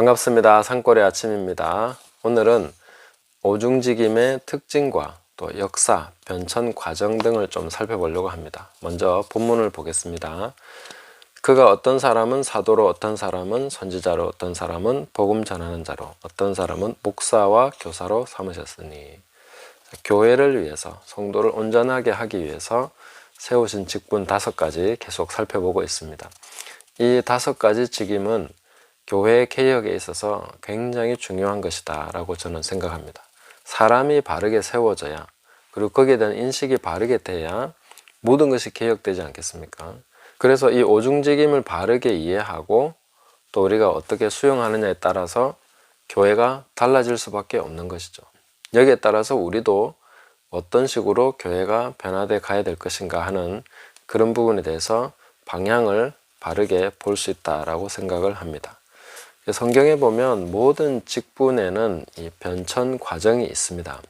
반갑습니다. 산골의 아침입니다. 오늘은 오중직임의 특징과 또 역사, 변천 과정 등을 좀 살펴보려고 합니다. 먼저 본문을 보겠습니다. 그가 어떤 사람은 사도로, 어떤 사람은 선지자로, 어떤 사람은 복음 전하는 자로, 어떤 사람은 목사와 교사로 삼으셨으니, 교회를 위해서, 성도를 온전하게 하기 위해서 세우신 직분 5가지 계속 살펴보고 있습니다. 이 5가지 직임은 교회 개혁에 있어서 굉장히 중요한 것이다 라고 저는 생각합니다. 사람이 바르게 세워져야, 그리고 거기에 대한 인식이 바르게 돼야 모든 것이 개혁되지 않겠습니까? 그래서 이 오중직임을 바르게 이해하고 또 우리가 어떻게 수용하느냐에 따라서 교회가 달라질 수밖에 없는 것이죠. 여기에 따라서 우리도 어떤 식으로 교회가 변화돼 가야 될 것인가 하는 그런 부분에 대해서 방향을 바르게 볼 수 있다라고 생각을 합니다. 성경에 보면 모든 직분에는 이 변천 과정이 있습니다.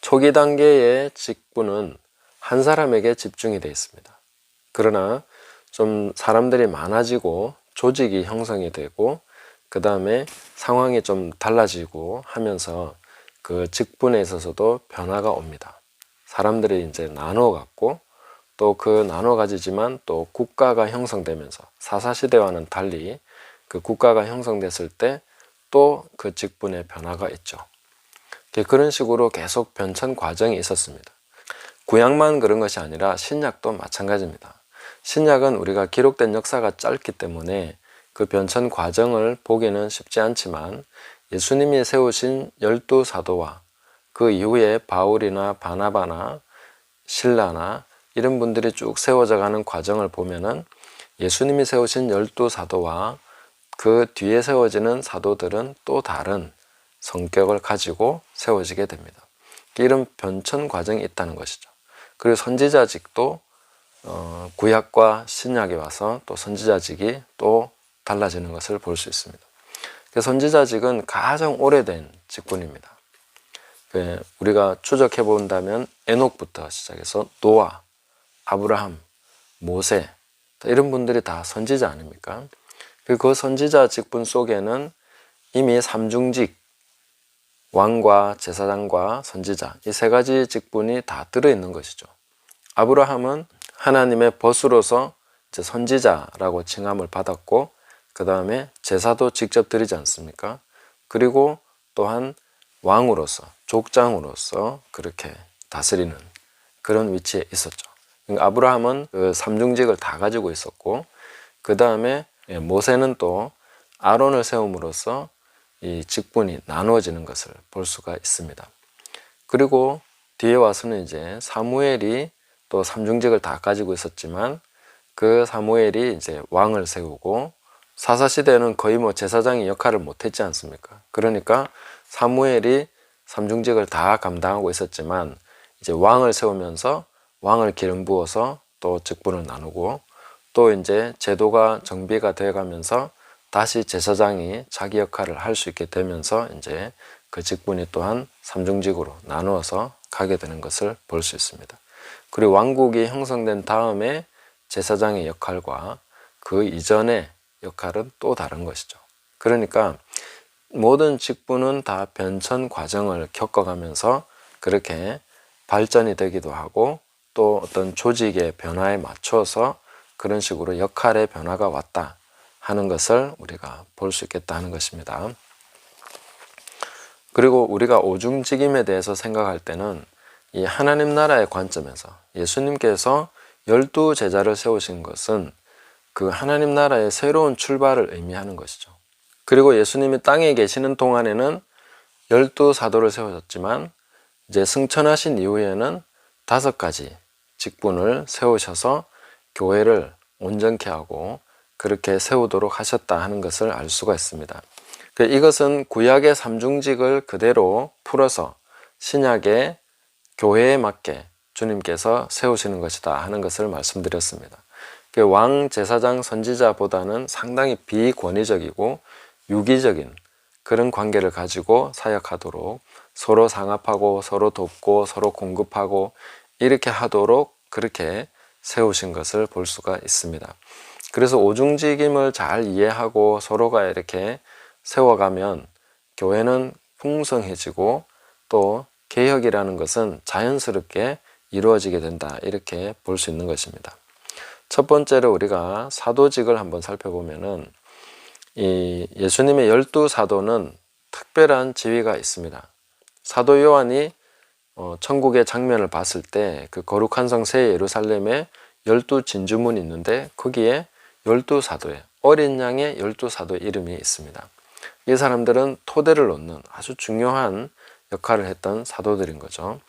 초기 단계의 직분은 한 사람에게 집중이 되어 있습니다. 그러나 좀 사람들이 많아지고 조직이 형성이 되고 그 다음에 상황이 좀 달라지고 하면서 그 직분에 있어서도 변화가 옵니다. 사람들이 이제 나누어 갖고 또 그 나눠 가지지만 또 국가가 형성되면서 사사시대와는 달리 그 국가가 형성됐을 때 또 그 직분의 변화가 있죠. 그런 식으로 계속 변천 과정이 있었습니다. 구약만 그런 것이 아니라 신약도 마찬가지입니다. 신약은 우리가 기록된 역사가 짧기 때문에 그 변천 과정을 보기는 쉽지 않지만 예수님이 세우신 12사도와 그 이후에 바울이나 바나바나 실라나 이런 분들이 쭉 세워져 가는 과정을 보면은 예수님이 세우신 12사도와 그 뒤에 세워지는 사도들은 또 다른 성격을 가지고 세워지게 됩니다. 이런 변천 과정이 있다는 것이죠. 그리고 선지자직도 구약과 신약에 와서 또 선지자직이 또 달라지는 것을 볼 수 있습니다. 선지자직은 가장 오래된 직분입니다. 우리가 추적해 본다면 에녹부터 시작해서 노아, 아브라함, 모세 이런 분들이 다 선지자 아닙니까? 그 선지자 직분 속에는 이미 삼중직, 왕과 제사장과 선지자 이 3가지 직분이 다 들어있는 것이죠. 아브라함은 하나님의 벗으로서 이제 선지자라고 칭함을 받았고 그 다음에 제사도 직접 드리지 않습니까? 그리고 또한 왕으로서, 족장으로서 그렇게 다스리는 그런 위치에 있었죠. 아브라함은 그 삼중직을 다 가지고 있었고 그 다음에 모세는 또 아론을 세움으로써 이 직분이 나누어지는 것을 볼 수가 있습니다. 그리고 뒤에 와서는 이제 사무엘이 또 삼중직을 다 가지고 있었지만 그 사무엘이 이제 왕을 세우고 사사시대에는 거의 제사장이 역할을 못했지 않습니까? 그러니까 사무엘이 삼중직을 다 감당하고 있었지만 이제 왕을 세우면서 왕을 기름 부어서 또 직분을 나누고 또 이제 제도가 정비가 되어 가면서 다시 제사장이 자기 역할을 할 수 있게 되면서 이제 그 직분이 또한 삼중직으로 나누어서 가게 되는 것을 볼 수 있습니다. 그리고 왕국이 형성된 다음에 제사장의 역할과 그 이전의 역할은 또 다른 것이죠. 그러니까 모든 직분은 다 변천 과정을 겪어가면서 그렇게 발전이 되기도 하고 또 어떤 조직의 변화에 맞춰서 그런 식으로 역할의 변화가 왔다 하는 것을 우리가 볼 수 있겠다 하는 것입니다. 그리고 우리가 오중직임에 대해서 생각할 때는 이 하나님 나라의 관점에서 예수님께서 12제자를 세우신 것은 그 하나님 나라의 새로운 출발을 의미하는 것이죠. 그리고 예수님이 땅에 계시는 동안에는 12사도를 세우셨지만 이제 승천하신 이후에는 5가지 직분을 세우셔서 교회를 온전케 하고 그렇게 세우도록 하셨다 하는 것을 알 수가 있습니다. 이것은 구약의 삼중직을 그대로 풀어서 신약의 교회에 맞게 주님께서 세우시는 것이다 하는 것을 말씀드렸습니다. 왕, 제사장, 선지자보다는 상당히 비권위적이고 유기적인 그런 관계를 가지고 사역하도록 서로 상합하고 서로 돕고 서로 공급하고 이렇게 하도록 그렇게 세우신 것을 볼 수가 있습니다. 그래서 오중직임을 잘 이해하고 서로가 이렇게 세워가면 교회는 풍성해지고 또 개혁이라는 것은 자연스럽게 이루어지게 된다, 이렇게 볼 수 있는 것입니다. 첫 번째로 우리가 사도직을 한번 살펴보면은 이 예수님의 12사도는 특별한 지위가 있습니다. 사도 요한이 천국의 장면을 봤을 때 그 거룩한 성 새 예루살렘에 12진주문이 있는데 거기에 12사도의 어린 양의 12사도의 이름이 있습니다. 이 사람들은 토대를 놓는 아주 중요한 역할을 했던 사도들인 거죠.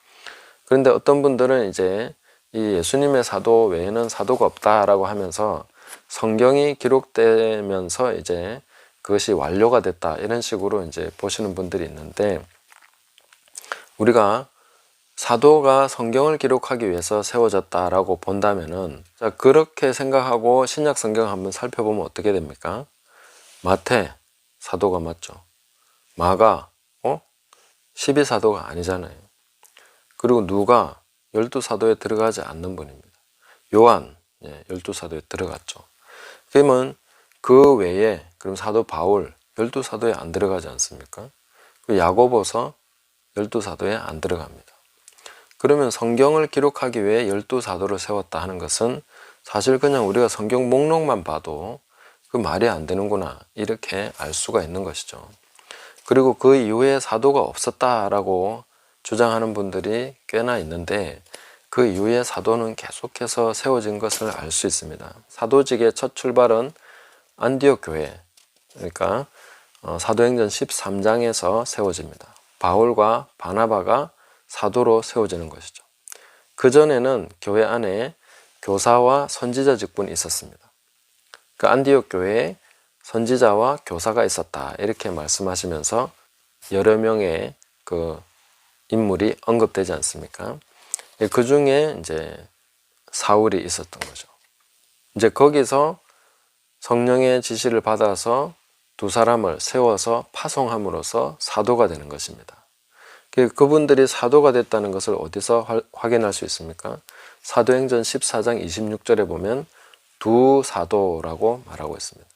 그런데 어떤 분들은 이제 이 예수님의 사도 외에는 사도가 없다라고 하면서 성경이 기록되면서 이제 그것이 완료가 됐다, 이런 식으로 이제 보시는 분들이 있는데, 우리가 사도가 성경을 기록하기 위해서 세워졌다라고 본다면은, 자, 그렇게 생각하고 신약 성경을 한번 살펴보면 어떻게 됩니까? 마태 사도가 맞죠. 마가 12사도가 아니잖아요. 그리고 누가 12사도에 들어가지 않는 분입니다. 요한 12사도에 들어갔죠. 그러면 그 외에 그럼 사도 바울 12사도에 안 들어가지 않습니까? 야고보서 12사도에 안 들어갑니다. 그러면 성경을 기록하기 위해 12사도를 세웠다 하는 것은 사실 그냥 우리가 성경 목록만 봐도 그 말이 안 되는구나, 이렇게 알 수가 있는 것이죠. 그리고 그 이후에 사도가 없었다라고 주장하는 분들이 꽤나 있는데, 그 이후에 사도는 계속해서 세워진 것을 알 수 있습니다. 사도직의 첫 출발은 안디옥 교회, 그러니까 사도행전 13장에서 세워집니다. 바울과 바나바가 사도로 세워지는 것이죠. 그전에는 교회 안에 교사와 선지자 직분이 있었습니다. 그 안디옥 교회에 선지자와 교사가 있었다, 이렇게 말씀하시면서 여러 명의 그 인물이 언급되지 않습니까? 그 중에 이제 사울이 있었던 거죠. 이제 거기서 성령의 지시를 받아서 두 사람을 세워서 파송함으로써 사도가 되는 것입니다. 그분들이 사도가 됐다는 것을 어디서 확인할 수 있습니까? 사도행전 14장 26절에 보면 두 사도라고 말하고 있습니다.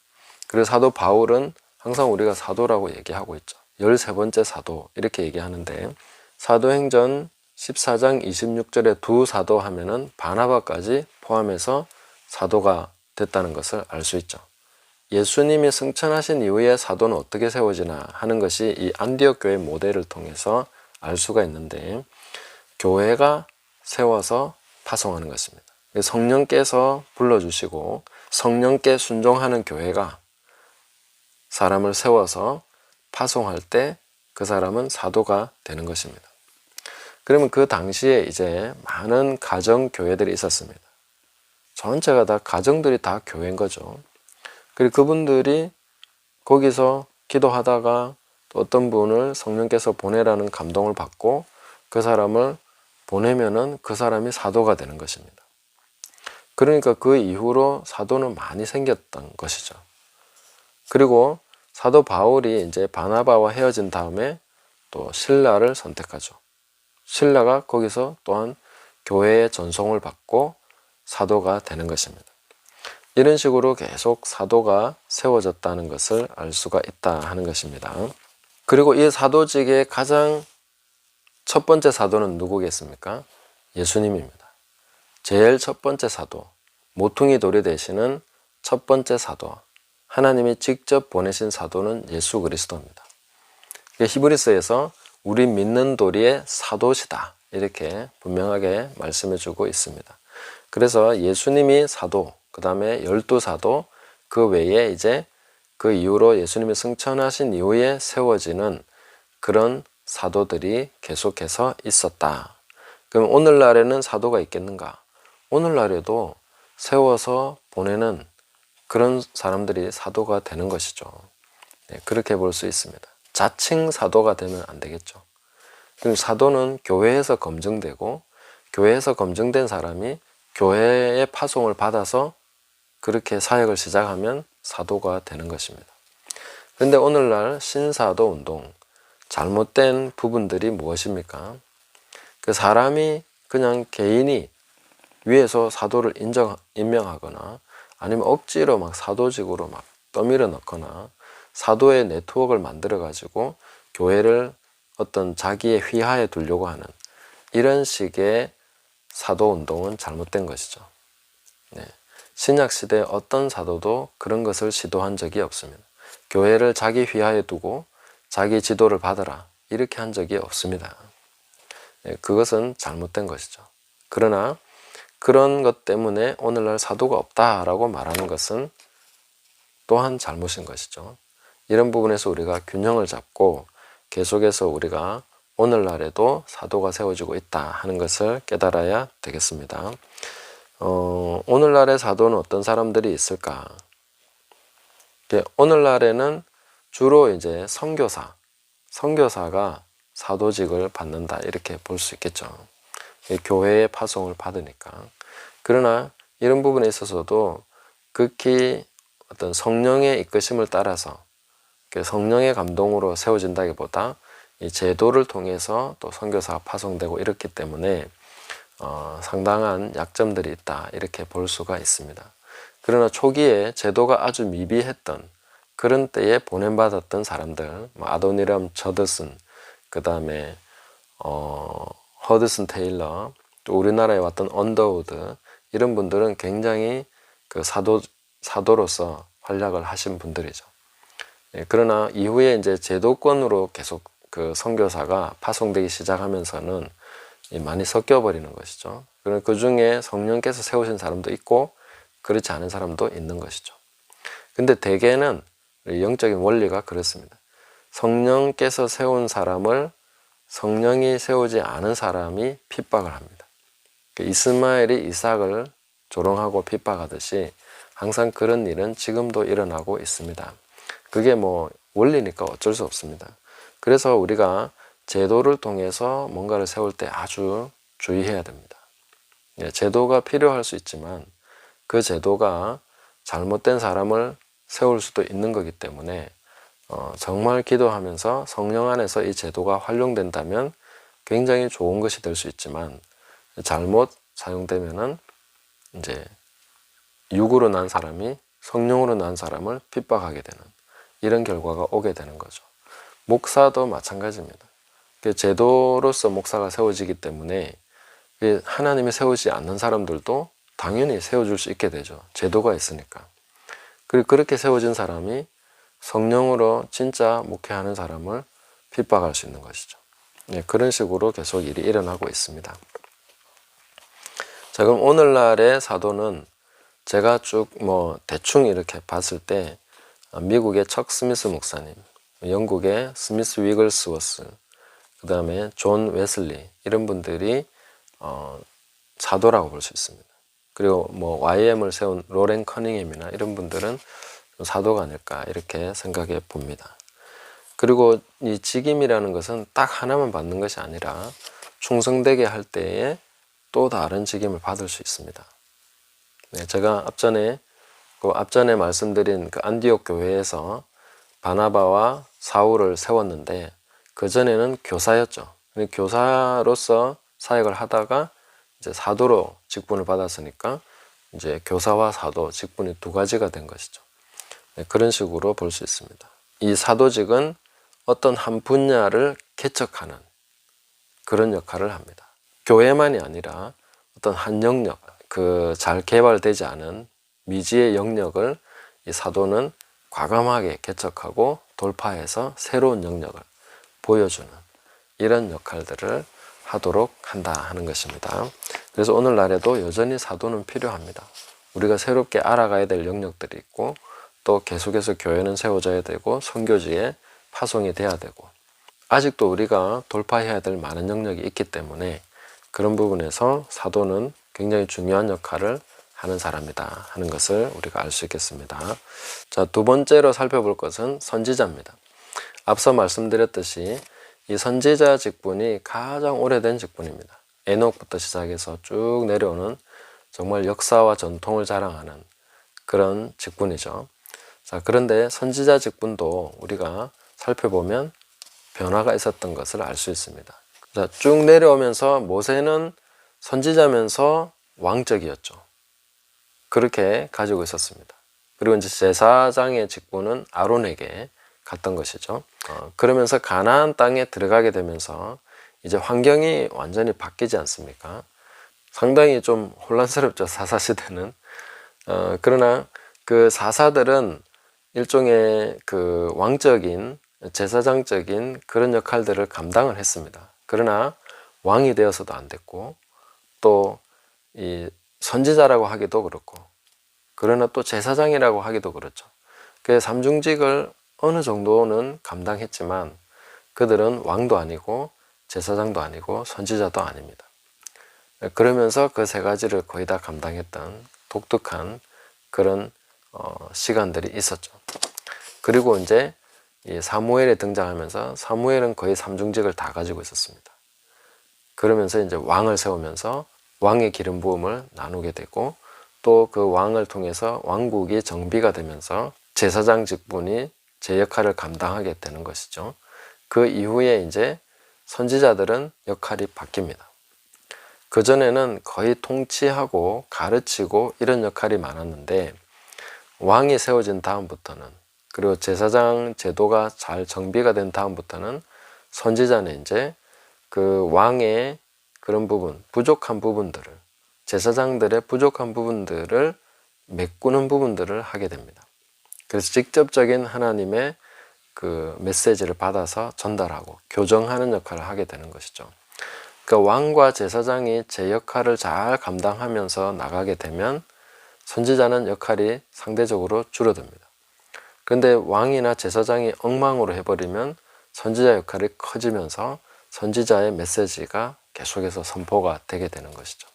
그래서 사도 바울은 항상 우리가 사도라고 얘기하고 있죠. 13번째 사도 이렇게 얘기하는데, 사도행전 14장 26절에 두 사도 하면은 바나바까지 포함해서 사도가 됐다는 것을 알 수 있죠. 예수님이 승천하신 이후에 사도는 어떻게 세워지나 하는 것이 이 안디옥 교회 모델을 통해서 알 수가 있는데, 교회가 세워서 파송하는 것입니다. 성령께서 불러주시고 성령께 순종하는 교회가 사람을 세워서 파송할 때 그 사람은 사도가 되는 것입니다. 그러면 그 당시에 이제 많은 가정 교회들이 있었습니다. 전체가 다 가정들이 다 교회인 거죠. 그리고 그분들이 거기서 기도하다가 또 어떤 분을 성령께서 보내라는 감동을 받고 그 사람을 보내면은 그 사람이 사도가 되는 것입니다. 그러니까 그 이후로 사도는 많이 생겼던 것이죠. 그리고 사도 바울이 이제 바나바와 헤어진 다음에 또 실라를 선택하죠. 실라가 거기서 또한 교회의 전송을 받고 사도가 되는 것입니다. 이런 식으로 계속 사도가 세워졌다는 것을 알 수가 있다 하는 것입니다. 그리고 이 사도직의 가장 첫 번째 사도는 누구겠습니까? 예수님입니다. 제일 첫 번째 사도, 모퉁이 돌이 되시는 첫 번째 사도, 하나님이 직접 보내신 사도는 예수 그리스도입니다. 히브리서에서 우리 믿는 도리의 사도시다, 이렇게 분명하게 말씀해 주고 있습니다. 그래서 예수님이 사도, 그 다음에 12사도, 그 외에 이제 그 이후로 예수님이 승천하신 이후에 세워지는 그런 사도들이 계속해서 있었다. 그럼 오늘날에는 사도가 있겠는가? 오늘날에도 세워서 보내는 그런 사람들이 사도가 되는 것이죠. 그렇게 볼 수 있습니다. 자칭 사도가 되면 안 되겠죠. 그럼 사도는 교회에서 검증되고, 교회에서 검증된 사람이 교회의 파송을 받아서 그렇게 사역을 시작하면 사도가 되는 것입니다. 그런데 오늘날 신사도 운동, 잘못된 부분들이 무엇입니까? 그 사람이 그냥 개인이 위에서 사도를 임명하거나 아니면 억지로 막 사도직으로 막 떠밀어 넣거나 사도의 네트워크를 만들어 가지고 교회를 어떤 자기의 휘하에 두려고 하는 이런 식의 사도 운동은 잘못된 것이죠. 네. 신약 시대 어떤 사도도 그런 것을 시도한 적이 없습니다. 교회를 자기 휘하에 두고 자기 지도를 받아라 이렇게 한 적이 없습니다. 네. 그것은 잘못된 것이죠. 그러나 그런 것 때문에 오늘날 사도가 없다라고 말하는 것은 또한 잘못인 것이죠. 이런 부분에서 우리가 균형을 잡고 계속해서 우리가 오늘날에도 사도가 세워지고 있다 하는 것을 깨달아야 되겠습니다. 오늘날의 사도는 어떤 사람들이 있을까? 오늘날에는 주로 이제 선교사가 사도직을 받는다 이렇게 볼 수 있겠죠. 교회의 파송을 받으니까. 그러나 이런 부분에 있어서도 극히 어떤 성령의 이끄심을 따라서 성령의 감동으로 세워진다기보다 이 제도를 통해서 또 선교사가 파송되고 이렇기 때문에 상당한 약점들이 있다 이렇게 볼 수가 있습니다. 그러나 초기에 제도가 아주 미비했던 그런 때에 보냄받았던 사람들, 아도니람 저드슨, 그 다음에 허드슨 테일러, 또 우리나라에 왔던 언더우드 이런 분들은 굉장히 그 사도로서 활약을 하신 분들이죠. 그러나 이후에 이제 제도권으로 계속 그 선교사가 파송되기 시작하면서는 많이 섞여 버리는 것이죠. 그러나 그 중에 성령께서 세우신 사람도 있고 그렇지 않은 사람도 있는 것이죠. 근데 대개는 영적인 원리가 그렇습니다. 성령께서 세운 사람을 성령이 세우지 않은 사람이 핍박을 합니다. 이스마엘이 이삭을 조롱하고 핍박하듯이 항상 그런 일은 지금도 일어나고 있습니다. 그게 뭐 원리니까 어쩔 수 없습니다. 그래서 우리가 제도를 통해서 뭔가를 세울 때 아주 주의해야 됩니다. 제도가 필요할 수 있지만 그 제도가 잘못된 사람을 세울 수도 있는 거기 때문에 정말 기도하면서 성령 안에서 이 제도가 활용된다면 굉장히 좋은 것이 될 수 있지만 잘못 사용되면은 이제 육으로 난 사람이 성령으로 난 사람을 핍박하게 되는 이런 결과가 오게 되는 거죠. 목사도 마찬가지입니다. 제도로서 목사가 세워지기 때문에 하나님이 세우지 않는 사람들도 당연히 세워줄 수 있게 되죠. 제도가 있으니까. 그리고 그렇게 세워진 사람이 성령으로 진짜 목회하는 사람을 핍박할 수 있는 것이죠. 그런 식으로 계속 일이 일어나고 있습니다. 자, 그럼 오늘날의 사도는 제가 쭉 대충 이렇게 봤을 때 미국의 척 스미스 목사님, 영국의 스미스 위글스워스, 그 다음에 존 웨슬리 이런 분들이 사도라고 볼 수 있습니다. 그리고 YM을 세운 로렌 커닝햄이나 이런 분들은 사도가 아닐까 이렇게 생각해 봅니다. 그리고 이 직임이라는 것은 딱 하나만 받는 것이 아니라 충성되게 할 때에 또 다른 직임을 받을 수 있습니다. 제가 앞전에 말씀드린 그 안디옥 교회에서 바나바와 사울을 세웠는데 그전에는 교사였죠. 교사로서 사역을 하다가 이제 사도로 직분을 받았으니까 이제 교사와 사도 직분이 두 가지가 된 것이죠. 그런 식으로 볼 수 있습니다. 이 사도직은 어떤 한 분야를 개척하는 그런 역할을 합니다. 교회만이 아니라 어떤 한 영역, 그 잘 개발되지 않은 미지의 영역을 이 사도는 과감하게 개척하고 돌파해서 새로운 영역을 보여주는 이런 역할들을 하도록 한다 하는 것입니다. 그래서 오늘날에도 여전히 사도는 필요합니다. 우리가 새롭게 알아가야 될 영역들이 있고 또 계속해서 교회는 세워져야 되고 선교지에 파송이 돼야 되고 아직도 우리가 돌파해야 될 많은 영역이 있기 때문에 그런 부분에서 사도는 굉장히 중요한 역할을 하는 사람이다 하는 것을 우리가 알 수 있겠습니다. 자, 두 번째로 살펴볼 것은 선지자입니다. 앞서 말씀드렸듯이 이 선지자 직분이 가장 오래된 직분입니다. 에녹부터 시작해서 쭉 내려오는 정말 역사와 전통을 자랑하는 그런 직분이죠. 자, 그런데 선지자 직분도 우리가 살펴보면 변화가 있었던 것을 알 수 있습니다. 자, 쭉 내려오면서 모세는 선지자면서 왕적이었죠. 그렇게 가지고 있었습니다. 그리고 이제 제사장의 직분은 아론에게 갔던 것이죠. 그러면서 가나안 땅에 들어가게 되면서 이제 환경이 완전히 바뀌지 않습니까? 상당히 좀 혼란스럽죠, 사사시대는. 그러나 그 사사들은 일종의 그 왕적인 제사장적인 그런 역할들을 감당을 했습니다. 그러나 왕이 되어서도 안 됐고, 또 이 선지자라고 하기도 그렇고, 그러나 또 제사장이라고 하기도 그렇죠. 그 삼중직을 어느 정도는 감당했지만 그들은 왕도 아니고 제사장도 아니고 선지자도 아닙니다. 그러면서 그 세 가지를 거의 다 감당했던 독특한 그런 시간들이 있었죠. 그리고 이제 이 사무엘에 등장하면서 사무엘은 거의 삼중직을 다 가지고 있었습니다. 그러면서 이제 왕을 세우면서 왕의 기름 부음을 나누게 되고, 또 그 왕을 통해서 왕국이 정비가 되면서 제사장 직분이 제 역할을 감당하게 되는 것이죠. 그 이후에 이제 선지자들은 역할이 바뀝니다. 그전에는 거의 통치하고 가르치고 이런 역할이 많았는데, 왕이 세워진 다음부터는, 그리고 제사장 제도가 잘 정비가 된 다음부터는 선지자는 이제 그 왕의 그런 부분, 부족한 부분들을, 제사장들의 부족한 부분들을 메꾸는 부분들을 하게 됩니다. 그래서 직접적인 하나님의 그 메시지를 받아서 전달하고 교정하는 역할을 하게 되는 것이죠. 그러니까 왕과 제사장이 제 역할을 잘 감당하면서 나가게 되면 선지자는 역할이 상대적으로 줄어듭니다. 그런데 왕이나 제사장이 엉망으로 해버리면 선지자 역할이 커지면서 선지자의 메시지가 계속해서 선포가 되게 되는 것이죠.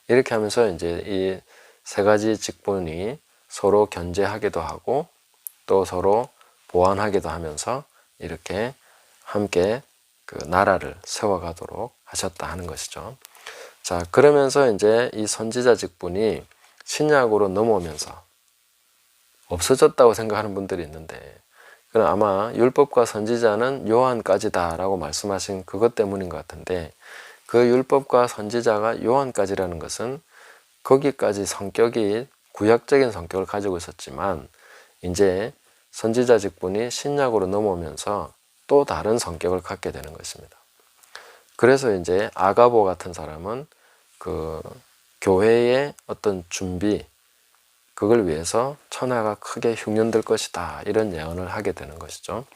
이렇게 하면서 이제 이 세 가지 직분이 서로 견제하기도 하고 또 서로 보완하기도 하면서 이렇게 함께 그 나라를 세워가도록 하셨다 하는 것이죠. 자, 그러면서 이제 이 선지자 직분이 신약으로 넘어오면서 없어졌다고 생각하는 분들이 있는데, 그건 아마 율법과 선지자는 요한까지다라고 말씀하신 그것 때문인 것 같은데, 그 율법과 선지자가 요한까지라는 것은 거기까지 성격이 구약적인 성격을 가지고 있었지만, 이제 선지자 직분이 신약으로 넘어오면서 또 다른 성격을 갖게 되는 것입니다. 그래서 이제 아가보 같은 사람은 그 교회의 어떤 준비, 그걸 위해서 천하가 크게 흉년될 것이다, 이런 예언을 하게 되는 것이죠.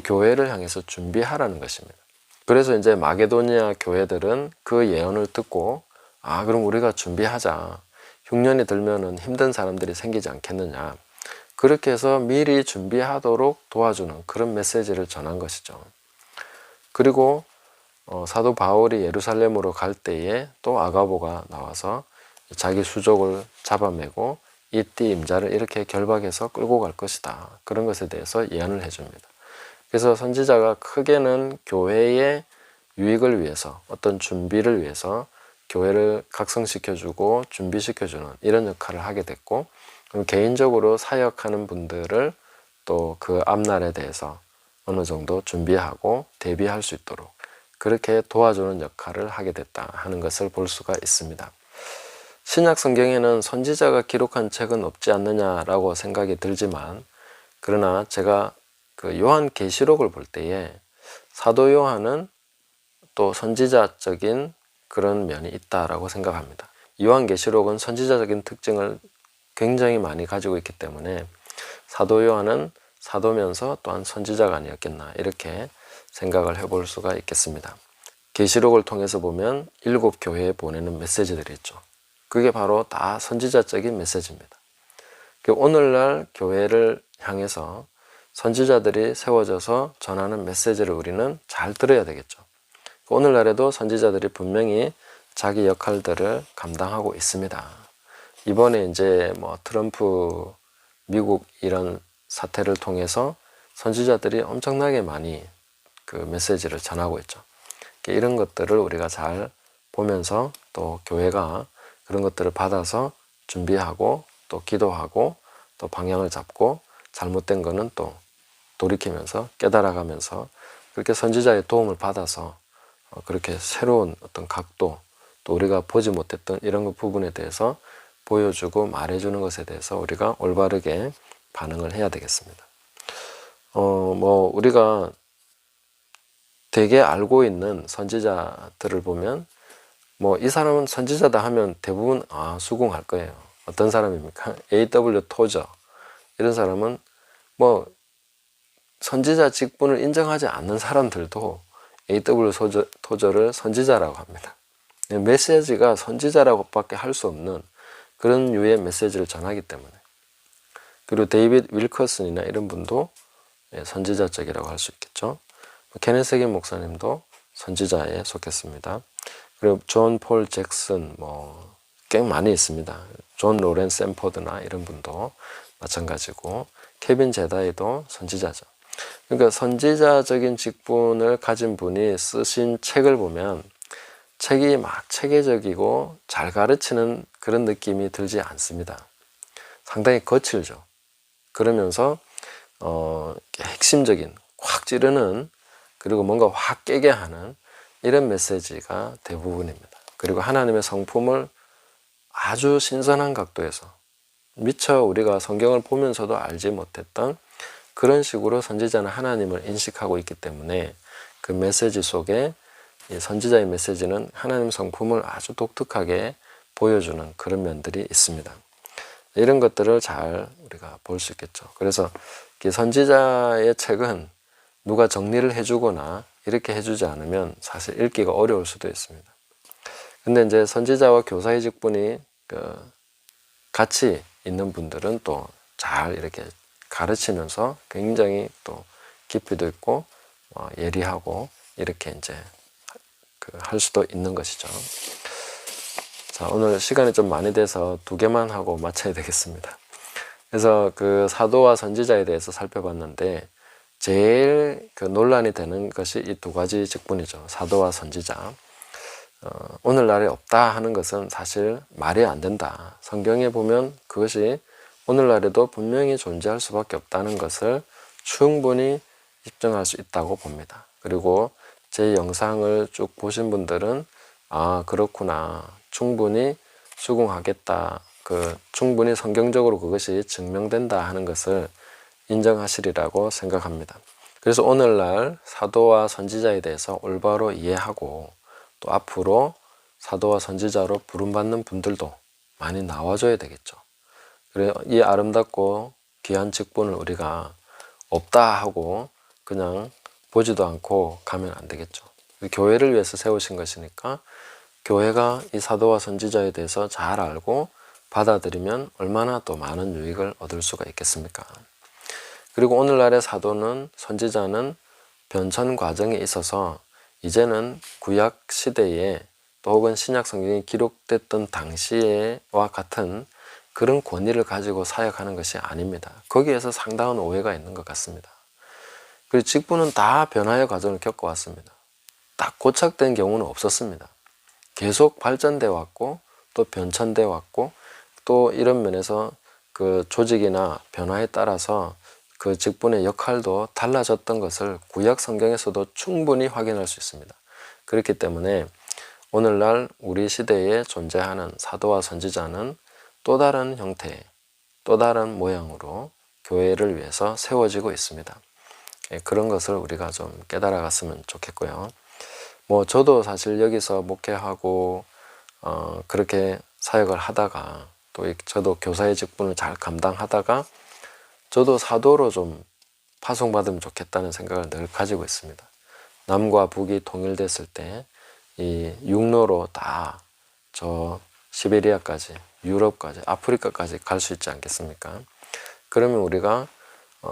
교회를 향해서 준비하라는 것입니다. 그래서 이제 마게도니아 교회들은 그 예언을 듣고, 그럼 우리가 준비하자. 흉년이 들면은 힘든 사람들이 생기지 않겠느냐. 그렇게 해서 미리 준비하도록 도와주는 그런 메시지를 전한 것이죠. 그리고 사도 바울이 예루살렘으로 갈 때에 또 아가보가 나와서 자기 수족을 잡아매고 이띠 임자를 이렇게 결박해서 끌고 갈 것이다, 그런 것에 대해서 예언을 해줍니다. 그래서 선지자가 크게는 교회의 유익을 위해서, 어떤 준비를 위해서 교회를 각성시켜주고 준비시켜주는 이런 역할을 하게 됐고, 개인적으로 사역하는 분들을 또 그 앞날에 대해서 어느 정도 준비하고 대비할 수 있도록 그렇게 도와주는 역할을 하게 됐다 하는 것을 볼 수가 있습니다. 신약 성경에는 선지자가 기록한 책은 없지 않느냐라고 생각이 들지만, 그러나 제가 그 요한계시록을 볼 때에 사도 요한은 또 선지자적인 그런 면이 있다라고 생각합니다. 요한계시록은 선지자적인 특징을 굉장히 많이 가지고 있기 때문에 사도 요한은 사도면서 또한 선지자가 아니었겠나, 이렇게 생각을 해볼 수가 있겠습니다. 계시록을 통해서 보면 7 교회에 보내는 메시지들이 있죠. 그게 바로 다 선지자적인 메시지입니다. 오늘날 교회를 향해서 선지자들이 세워져서 전하는 메시지를 우리는 잘 들어야 되겠죠. 오늘날에도 선지자들이 분명히 자기 역할들을 감당하고 있습니다. 이번에 이제 트럼프 미국 이런 사태를 통해서 선지자들이 엄청나게 많이 그 메시지를 전하고 있죠. 이런 것들을 우리가 잘 보면서 또 교회가 그런 것들을 받아서 준비하고 또 기도하고 또 방향을 잡고 잘못된 거는 또 돌이키면서 깨달아가면서 그렇게 선지자의 도움을 받아서 그렇게 새로운 어떤 각도, 또 우리가 보지 못했던 이런 부분에 대해서 보여주고 말해주는 것에 대해서 우리가 올바르게 반응을 해야 되겠습니다. 뭐 우리가 되게 알고 있는 선지자들을 보면 뭐 이 사람은 선지자다 하면 대부분 수긍할 거예요. 어떤 사람입니까? A.W. 토저 이런 사람은 뭐 선지자 직분을 인정하지 않는 사람들도 A.W. 토저를 선지자라고 합니다. 메시지가 선지자라고밖에 할 수 없는 그런 유의 메시지를 전하기 때문에. 그리고 데이빗 윌커슨이나 이런 분도 선지자적이라고 할 수 있겠죠. 케네스 해긴 목사님도 선지자에 속했습니다. 그리고 존 폴 잭슨 꽤 많이 있습니다. 존 로렌 샌포드나 이런 분도 마찬가지고 케빈 제다이도 선지자죠. 그러니까 선지자적인 직분을 가진 분이 쓰신 책을 보면 책이 막 체계적이고 잘 가르치는 그런 느낌이 들지 않습니다. 상당히 거칠죠. 그러면서 핵심적인 확 찌르는 그리고 뭔가 확 깨게 하는 이런 메시지가 대부분입니다. 그리고 하나님의 성품을 아주 신선한 각도에서 미처 우리가 성경을 보면서도 알지 못했던 그런 식으로 선지자는 하나님을 인식하고 있기 때문에 그 메시지 속에 이 선지자의 메시지는 하나님 성품을 아주 독특하게 보여주는 그런 면들이 있습니다. 이런 것들을 잘 우리가 볼 수 있겠죠. 그래서 선지자의 책은 누가 정리를 해주거나 이렇게 해주지 않으면 사실 읽기가 어려울 수도 있습니다. 근데 이제 선지자와 교사의 직분이 같이 있는 분들은 또 잘 이렇게 가르치면서 굉장히 또 깊이도 있고 예리하고 이렇게 이제 할 수도 있는 것이죠. 자, 오늘 시간이 좀 많이 돼서 2개만 하고 마쳐야 되겠습니다. 그래서 그 사도와 선지자에 대해서 살펴봤는데 제일 논란이 되는 것이 이 2가지 직분이죠. 사도와 선지자. 오늘날에 없다 하는 것은 사실 말이 안 된다. 성경에 보면 그것이 오늘날에도 분명히 존재할 수밖에 없다는 것을 충분히 입증할 수 있다고 봅니다. 그리고 제 영상을 쭉 보신 분들은 그렇구나. 충분히 수긍하겠다. 충분히 성경적으로 그것이 증명된다 하는 것을 인정하시리라고 생각합니다. 그래서 오늘날 사도와 선지자에 대해서 올바로 이해하고 또 앞으로 사도와 선지자로 부름받는 분들도 많이 나와줘야 되겠죠. 그래 이 아름답고 귀한 직분을 우리가 없다 하고 그냥 보지도 않고 가면 안 되겠죠. 교회를 위해서 세우신 것이니까 교회가 이 사도와 선지자에 대해서 잘 알고 받아들이면 얼마나 또 많은 유익을 얻을 수가 있겠습니까? 그리고 오늘날의 사도는 선지자는 변천 과정에 있어서 이제는 구약 시대에 또 혹은 신약 성경이 기록됐던 당시에와 같은 그런 권위를 가지고 사역하는 것이 아닙니다. 거기에서 상당한 오해가 있는 것 같습니다. 그리고 직분은 다 변화의 과정을 겪어왔습니다. 딱 고착된 경우는 없었습니다. 계속 발전돼 왔고 또 변천돼 왔고 또 이런 면에서 그 조직이나 변화에 따라서 그 직분의 역할도 달라졌던 것을 구약 성경에서도 충분히 확인할 수 있습니다. 그렇기 때문에 오늘날 우리 시대에 존재하는 사도와 선지자는 또 다른 형태, 또 다른 모양으로 교회를 위해서 세워지고 있습니다. 그런 것을 우리가 좀 깨달아 갔으면 좋겠고요. 저도 사실 여기서 목회하고 그렇게 사역을 하다가 또 저도 교사의 직분을 잘 감당하다가 저도 사도로 좀 파송받으면 좋겠다는 생각을 늘 가지고 있습니다. 남과 북이 통일됐을 때 이 육로로 다 저 시베리아까지, 유럽까지, 아프리카까지 갈 수 있지 않겠습니까? 그러면 우리가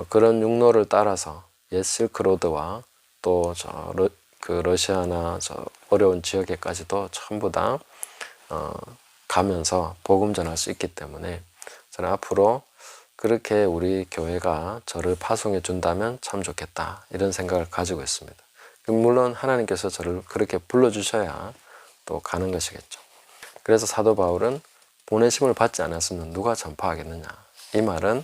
그런 육로를 따라서 옛 실크로드와 또 러시아나 어려운 지역에까지도 전부 다 가면서 복음 전할 수 있기 때문에 저는 앞으로 그렇게 우리 교회가 저를 파송해 준다면 참 좋겠다 이런 생각을 가지고 있습니다. 물론 하나님께서 저를 그렇게 불러주셔야 또 가는 것이겠죠. 그래서 사도 바울은 보내심을 받지 않았으면 누가 전파하겠느냐. 이 말은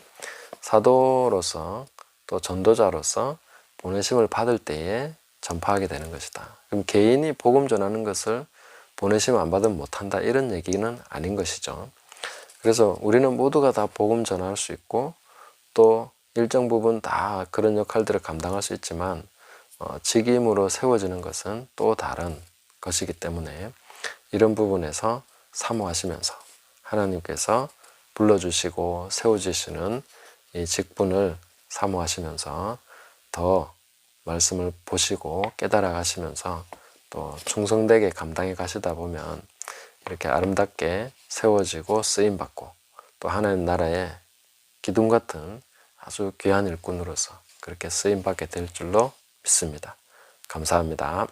사도로서 또 전도자로서 보내심을 받을 때에 전파하게 되는 것이다. 그럼 개인이 복음 전하는 것을 보내심 안 받으면 못한다 이런 얘기는 아닌 것이죠. 그래서 우리는 모두가 다 복음 전할 수 있고 또 일정 부분 다 그런 역할들을 감당할 수 있지만 직임으로 세워지는 것은 또 다른 것이기 때문에 이런 부분에서 사모하시면서 하나님께서 불러주시고 세워주시는 이 직분을 사모하시면서 더 말씀을 보시고 깨달아 가시면서 또 충성되게 감당해 가시다 보면 이렇게 아름답게 세워지고 쓰임받고 또 하나님 나라의 기둥 같은 아주 귀한 일꾼으로서 그렇게 쓰임받게 될 줄로 믿습니다. 감사합니다.